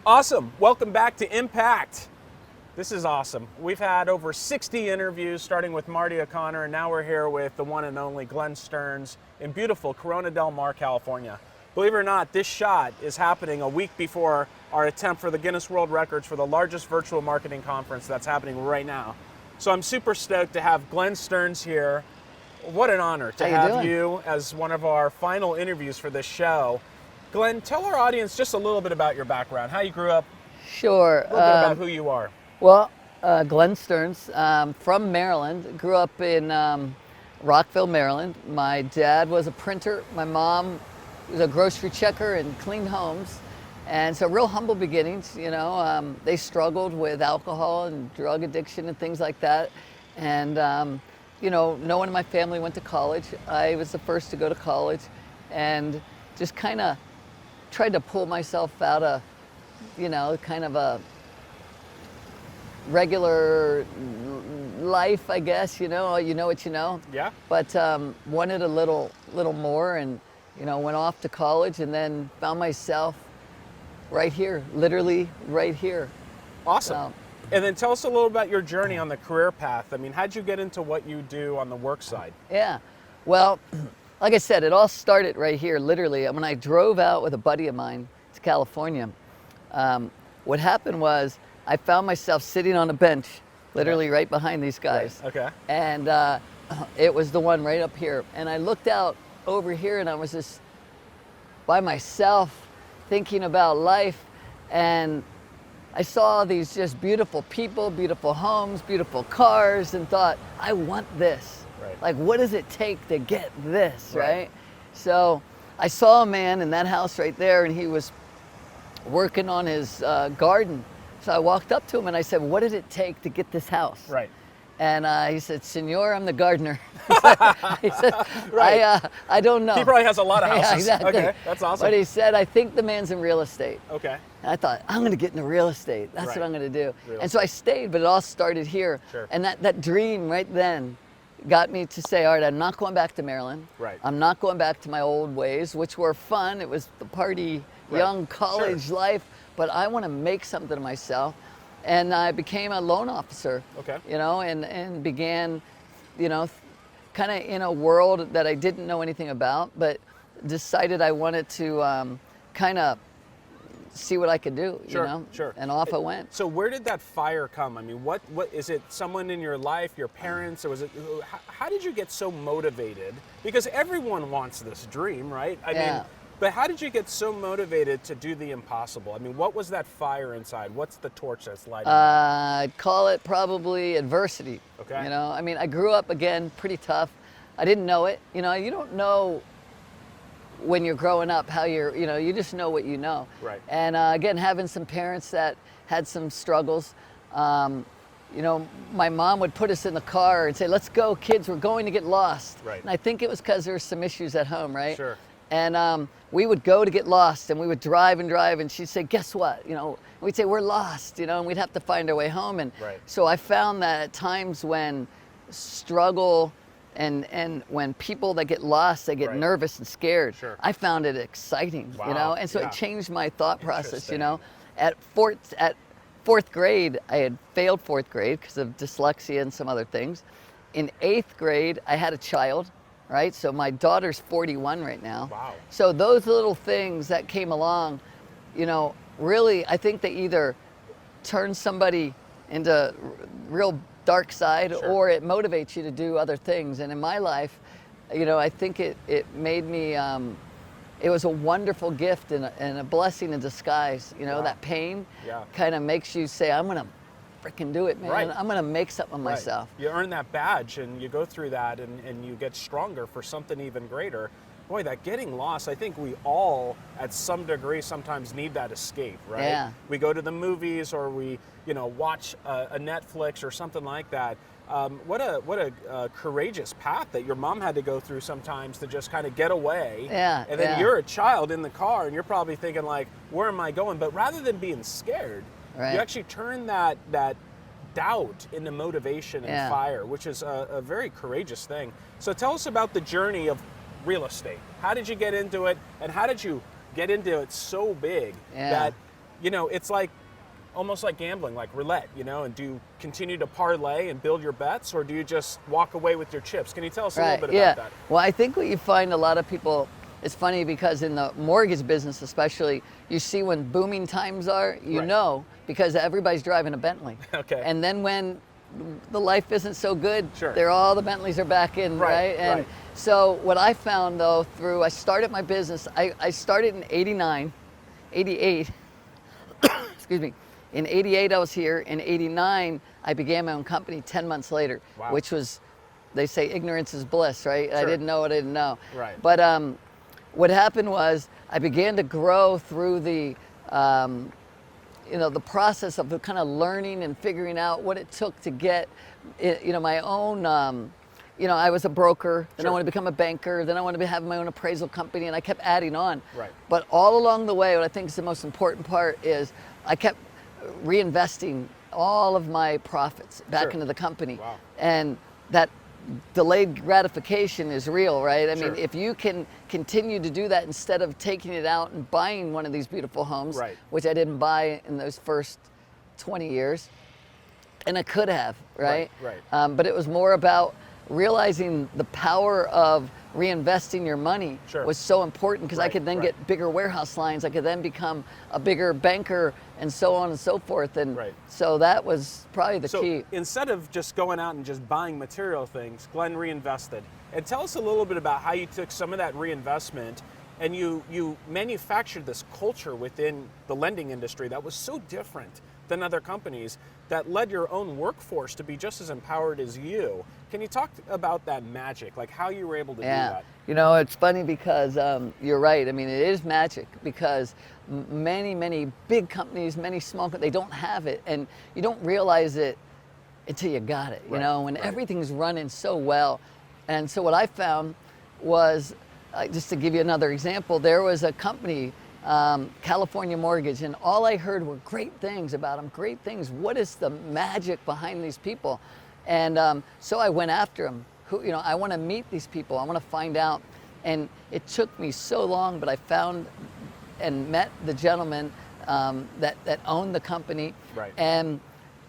Awesome. Welcome back to Impact. This is awesome. We've had over 60 interviews, starting with Marty O'Connor, and now we're here with the one and only Glenn Stearns in beautiful Corona del Mar, California. Believe it or not, this shot is happening a week before our attempt for the Guinness World Records for the largest virtual marketing conference that's happening right now. So I'm super stoked to have Glenn Stearns here. What an honor to have you as one of our final interviews for this show. Glenn, tell our audience just a little bit about your background, how you grew up. Sure. A little bit about who you are. Well, Glenn Stearns, from Maryland, grew up in Rockville, Maryland. My dad was a printer. My mom was a grocery checker and cleaned homes. And so real humble beginnings, you know. They struggled with alcohol and drug addiction and things like that. And, you know, no one in my family went to college. I was the first to go to college and just kind of tried to pull myself out of, you know, kind of a regular life, I guess, you know what you know. Yeah. But wanted a little more, and, you know, went off to college and then found myself right here, literally right here. Awesome. And then tell us a little about your journey on the career path. I mean, how'd you get into what you do on the work side? Yeah. Well, like I said, it all started right here, literally. When I drove out with a buddy of mine to California, what happened was I found myself sitting on a bench, literally right behind these guys. Right. Okay. And it was the one right up here. And I looked out over here and I was just by myself thinking about life. And I saw these just beautiful people, beautiful homes, beautiful cars, and thought, I want this. Right. Like, what does it take to get this, right? So I saw a man in that house right there, and he was working on his garden. So I walked up to him and I said, what did it take to get this house? Right. And he said, Senor, I'm the gardener. He said, Right. I don't know. He probably has a lot of houses. Yeah, exactly. Okay, that's awesome. But he said, I think the man's in real estate. Okay. And I thought, I'm going to get into real estate. That's what I'm going to do. Real and so I stayed, but it all started here. Sure. And that dream right then got me to say, all right, I'm not going back to Maryland. Right. I'm not going back to my old ways, which were fun. It was the party, young college life, but I want to make something of myself. And I became a loan officer, you know, and began, you know, kind of in a world that I didn't know anything about, but decided I wanted to kind of see what I could do, you know? Sure. And off I went. So where did that fire come? I mean, what is it? Someone in your life, your parents, or was it? How did you get so motivated? Because everyone wants this dream, right? I mean, but how did you get so motivated to do the impossible? I mean, what was that fire inside? What's the torch that's lighting? I'd call it probably adversity. Okay. You know, I mean, I grew up again pretty tough. I didn't know it. You know, you don't know when you're growing up how you know, you just know what you know. Right. And again, having some parents that had some struggles. You know, my mom would put us in the car and say, let's go, kids, we're going to get lost. Right. And I think it was because there were some issues at home, right? Sure. And we would go to get lost, and we would drive and drive, and she'd say, guess what? You know, we'd say, we're lost, you know, and we'd have to find our way home. And so I found that at times when struggle and when people that get lost, they get nervous and scared, I found it exciting, you know, and so it changed my thought process, you know. At fourth grade, I had failed fourth grade because of dyslexia and some other things. In 8th grade, I had a child. Right, so my daughter's 41 right now. Wow. So those little things that came along, you know, really, I think they either turn somebody into real dark side or it motivates you to do other things. And in my life, you know, I think it made me, it was a wonderful gift and a blessing in disguise. You know, that pain kind of makes you say, I'm gonna freaking do it, man. I'm gonna make something of myself. You earn that badge and you go through that and you get stronger for something even greater. Boy, that getting lost, I think we all at some degree sometimes need that escape, right? Yeah. We go to the movies or we, you know, watch a Netflix or something like that. What a courageous path that your mom had to go through sometimes to just kind of get away. And then you're a child in the car and you're probably thinking like, where am I going? But rather than being scared, you actually turn that doubt into motivation and fire, which is a very courageous thing. So tell us about the journey of real estate. How did you get into it, and how did you get into it so big that you know, it's like almost like gambling, like roulette, you know, and do you continue to parlay and build your bets, or do you just walk away with your chips? Can you tell us a little bit about that? Well, I think what you find a lot of people, it's funny because in the mortgage business especially, you see when booming times are, you know, because everybody's driving a Bentley. Okay. And then when the life isn't so good, all the Bentleys are back in, right? And so what I found though, I started my business, I started in 88, excuse me. In 88, I was here. In 89, I began my own company 10 months later, which was, they say ignorance is bliss, right? I didn't know what I didn't know. Right. But what happened was I began to grow through the, the process of the kind of learning and figuring out what it took to get, my own, I was a broker, then I wanted to become a banker, then I wanted to have my own appraisal company, and I kept adding on. Right. But all along the way, what I think is the most important part is I kept reinvesting all of my profits back into the company. Wow. And that delayed gratification is real, right? I mean, if you can continue to do that instead of taking it out and buying one of these beautiful homes, which I didn't buy in those first 20 years, and I could have, right? But it was more about realizing the power of reinvesting your money was so important, because I could then get bigger warehouse lines. I could then become a bigger banker and so on and so forth. And so that was probably the key. Instead of just going out and just buying material things, Glenn reinvested. And tell us a little bit about how you took some of that reinvestment and you manufactured this culture within the lending industry that was so different than other companies that led your own workforce to be just as empowered as you. Can you talk about that magic, like how you were able to do that? You know, it's funny because you're right. I mean, it is magic because many big companies, many small companies, they don't have it, and you don't realize it until you got it, you know, when everything's running so well. And so what I found was, just to give you another example, there was a company, California Mortgage, and all I heard were great things about them, great things. What is the magic behind these people? And so I went after them. I want to meet these people. I want to find out. And it took me so long, but I found and met the gentleman that owned the company,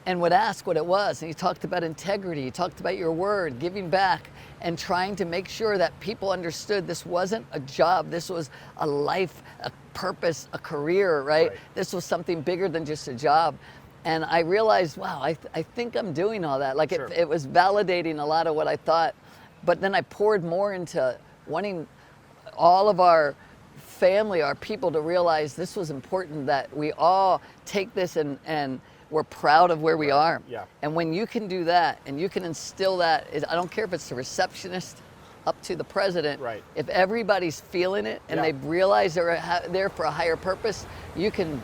and would ask what it was. And he talked about integrity. He talked about your word, giving back, and trying to make sure that people understood this wasn't a job. This was a life, a purpose, a career, right? This was something bigger than just a job. And I realized, wow, I think I'm doing all that. Like it was validating a lot of what I thought. But then I poured more into wanting all of our family, our people, to realize this was important, that we all take this and we're proud of where we are. And when you can do that and you can instill that, I don't care if it's the receptionist up to the president, if everybody's feeling it and they realize they're there for a higher purpose, you can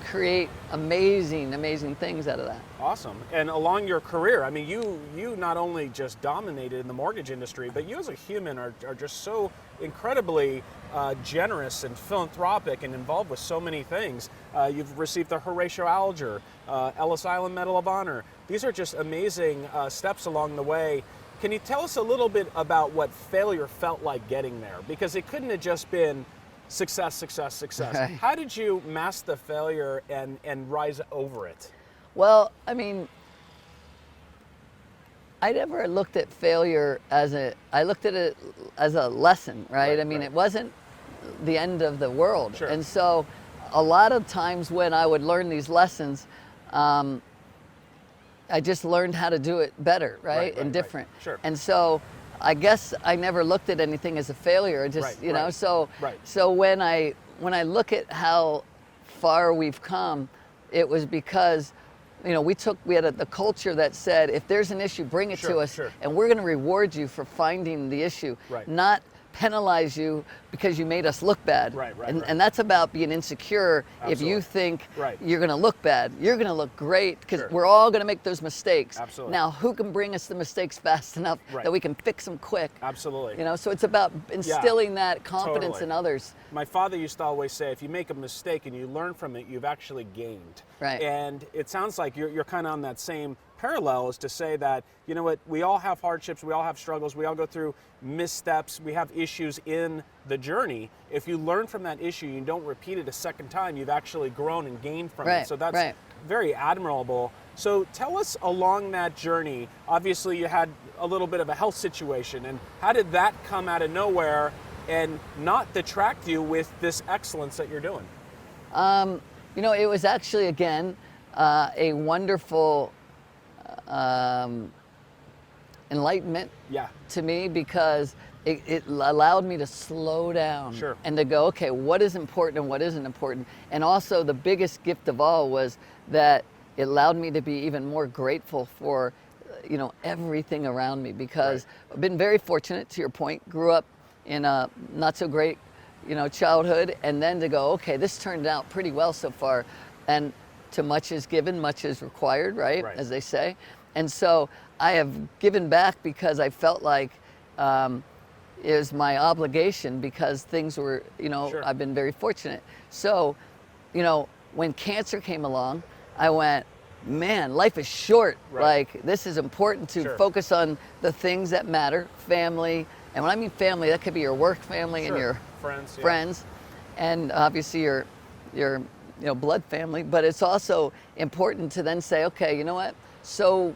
create amazing things out of that. Awesome. And along your career, I mean, you not only just dominated in the mortgage industry, but you as a human are just so incredibly generous and philanthropic and involved with so many things. You've received the Horatio Alger, Ellis Island Medal of Honor. These are just amazing steps along the way. Can you tell us a little bit about what failure felt like getting there? Because it couldn't have just been success. How did you master the failure and rise over it? Well, I mean, I never looked at failure I looked at it as a lesson, right? I mean, it wasn't the end of the world. And so a lot of times when I would learn these lessons, I just learned how to do it better, right? And different. And so I guess I never looked at anything as a failure. Just you know, so when I look at how far we've come, it was because we had the culture that said, if there's an issue, bring it to us, and we're going to reward you for finding the issue, not penalize you because you made us look bad. And that's about being insecure. If you think you're going to look bad, you're going to look great, because we're all going to make those mistakes. Now, who can bring us the mistakes fast enough that we can fix them quick? So it's about instilling that confidence in others. My father used to always say, if you make a mistake and you learn from it, you've actually gained. And it sounds like you're kind of on that same parallel is to say that, you know what, we all have hardships, we all have struggles, we all go through missteps, we have issues in the journey. If you learn from that issue, you don't repeat it a second time, you've actually grown and gained from it. So that's very admirable. So tell us along that journey, obviously you had a little bit of a health situation, and how did that come out of nowhere and not detract you with this excellence that you're doing? You know, it was actually, again, a wonderful enlightenment to me, because it allowed me to slow down and to go, okay, what is important and what isn't important? And also the biggest gift of all was that it allowed me to be even more grateful for, you know, everything around me, because I've been very fortunate, to your point, grew up in a not so great, you know, childhood, and then to go, okay, this turned out pretty well so far, and to much is given, much is required, right? As they say. And so I have given back because I felt like it was my obligation, because things were, you know, I've been very fortunate. So, you know, when cancer came along, I went, man, life is short. Like, this is important to focus on the things that matter, family. And when I mean family, that could be your work family and your friends, and obviously your you know, blood family. But it's also important to then say, okay, you know what? So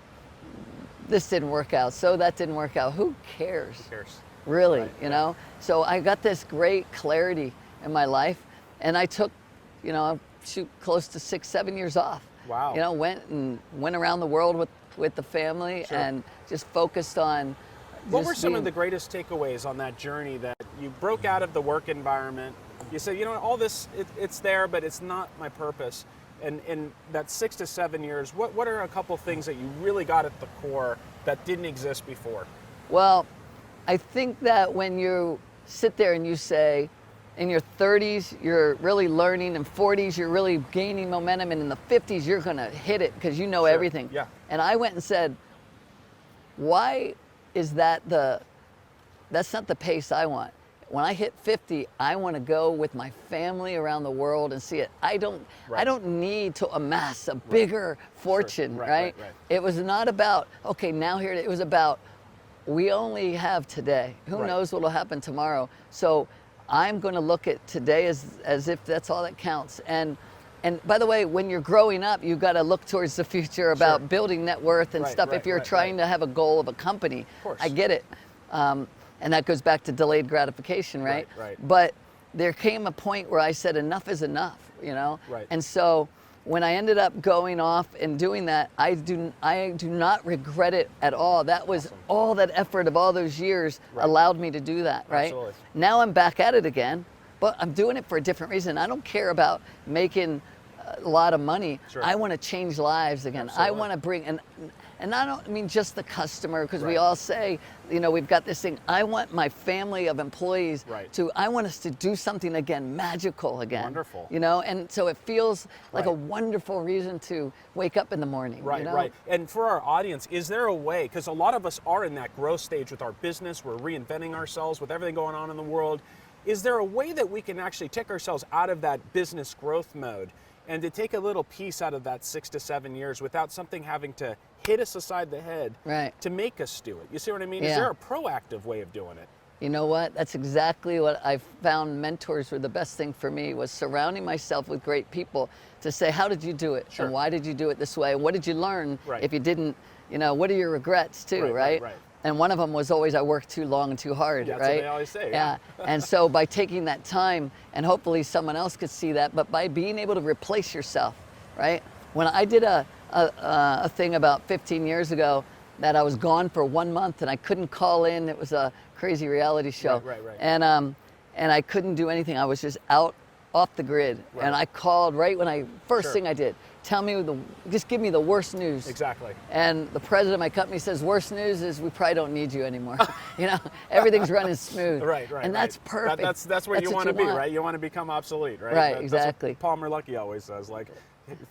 this didn't work out. So that didn't work out. Who cares? Who cares? Really, you know? So I got this great clarity in my life, and I took, you know, close to 6-7 years off. Wow. You know, went around the world with the family and just focused on. What were some of the greatest takeaways on that journey, that you broke out of the work environment? You said, you know, all this, it's there, but it's not my purpose. And in that 6 to 7 years, what are a couple things that you really got at the core that didn't exist before? Well, I think that when you sit there and you say, in your 30s, you're really learning, in 40s, you're really gaining momentum, and in the 50s, you're going to hit it because you know everything. And I went and said, why is that's not the pace I want. When I hit 50, I want to go with my family around the world and see it. I don't need to amass a bigger fortune, right? It was not about, okay, now here, it was about, we only have today. Who knows what will happen tomorrow? So I'm going to look at today as if that's all that counts. And by the way, when you're growing up, you've got to look towards the future about building net worth and stuff. If you're trying to have a goal of a company, I get it. And that goes back to delayed gratification, right? But there came a point where I said, enough is enough, you know? And so when I ended up going off and doing that, I do not regret it at all. That was all that effort of all those years allowed me to do that, right? Now I'm back at it again, but I'm doing it for a different reason. I don't care about making a lot of money. I want to change lives again. I want to bring, and I don't mean just the customer, because we all say, you know, we've got this thing. I want my family of employees I want us to do something again, magical again. Wonderful. You know, and so it feels like a wonderful reason to wake up in the morning. You know? And for our audience, is there a way, because a lot of us are in that growth stage with our business, we're reinventing ourselves with everything going on in the world. Is there a way that we can actually take ourselves out of that business growth mode and to take a little piece out of that 6 to 7 years without something having to hit us aside the head to make us do it? You see what I mean? Is there a proactive way of doing it? You know what? That's exactly what I found. Mentors were the best thing for me, was surrounding myself with great people to say, how did you do it? And why did you do it this way? And what did you learn if you didn't? You know, what are your regrets too, right? And one of them was always, I worked too long and too hard, That's what they always say. And so by taking that time, and hopefully someone else could see that, but by being able to replace yourself, right? When I did a thing about 15 years ago that I was gone for 1 month and I couldn't call in, it was a crazy reality show. And I couldn't do anything. I was just out off the grid. And I called when first thing I did, just give me the worst news. And the president of my company says, worst news is we probably don't need you anymore. You know, everything's running smooth. And that's perfect. That's where you want to be, right? You want to become obsolete, right? Exactly. That's what Palmer Luckey always says, like,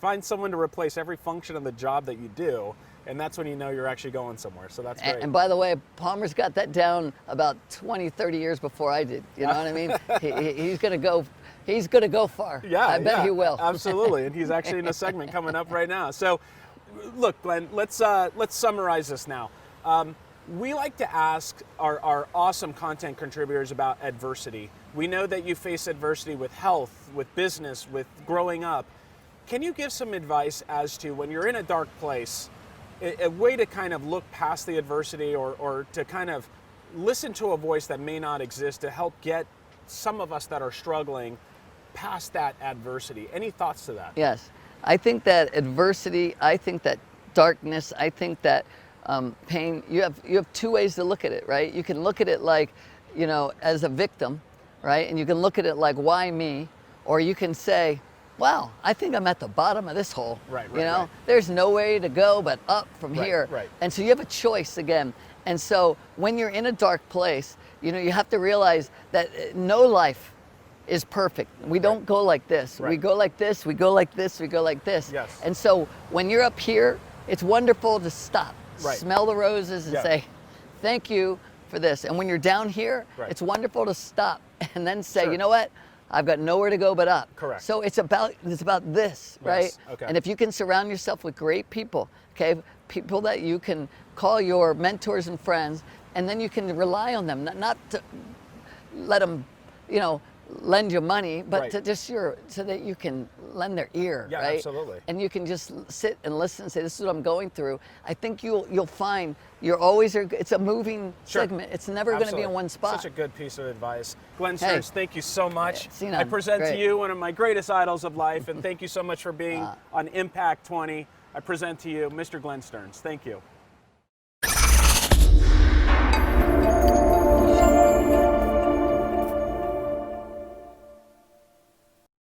find someone to replace every function of the job that you do, and that's when you know you're actually going somewhere. So that's great. And by the way, Palmer's got that down about 20, 30 years before I did. You know what I mean? He's going to go. He's going to go far. I bet he will. Absolutely. And he's actually in a segment coming up right now. So look, Glenn, let's summarize this now. We like to ask our awesome content contributors about adversity. We know that you face adversity with health, with business, with growing up. Can you give some advice as to when you're in a dark place, a way to kind of look past the adversity or to kind of listen to a voice that may not exist to help get some of us that are struggling past that adversity? Any thoughts to that? Yes. I think that adversity, I think that darkness, I think that pain, you have two ways to look at it, right? You can look at it like, as a victim, right? And you can look at it like, why me? Or you can say, wow, I think I'm at the bottom of this hole. Right. There's no way to go but up from here. Right. And so you have a choice again. And so when you're in a dark place, you have to realize that no life is perfect. We don't go like this. Right. We go like this, we go like this, we go like this. Yes. And so when you're up here, it's wonderful to stop, Right. smell the roses and say, thank you for this. And when you're down here, Right. it's wonderful to stop and then say, Sure. you know what? I've got nowhere to go but up. Correct. So it's about this, right? Yes. Okay. And if you can surround yourself with great people, okay, people that you can call your mentors and friends, and then you can rely on them, not to let them, lend you money, but Right. to just so that you can lend their ear, Yeah, right? absolutely. And you can just sit and listen and say, this is what I'm going through. I think you'll find it's a moving Sure. segment. It's never going to be Absolutely. in one spot. Such a good piece of advice. Glenn Stearns, thank you so much. Yeah, I present to great. you one of my greatest idols of life, and thank you so much for being on Impact 20. I present to you Mr. Glenn Stearns. Thank you.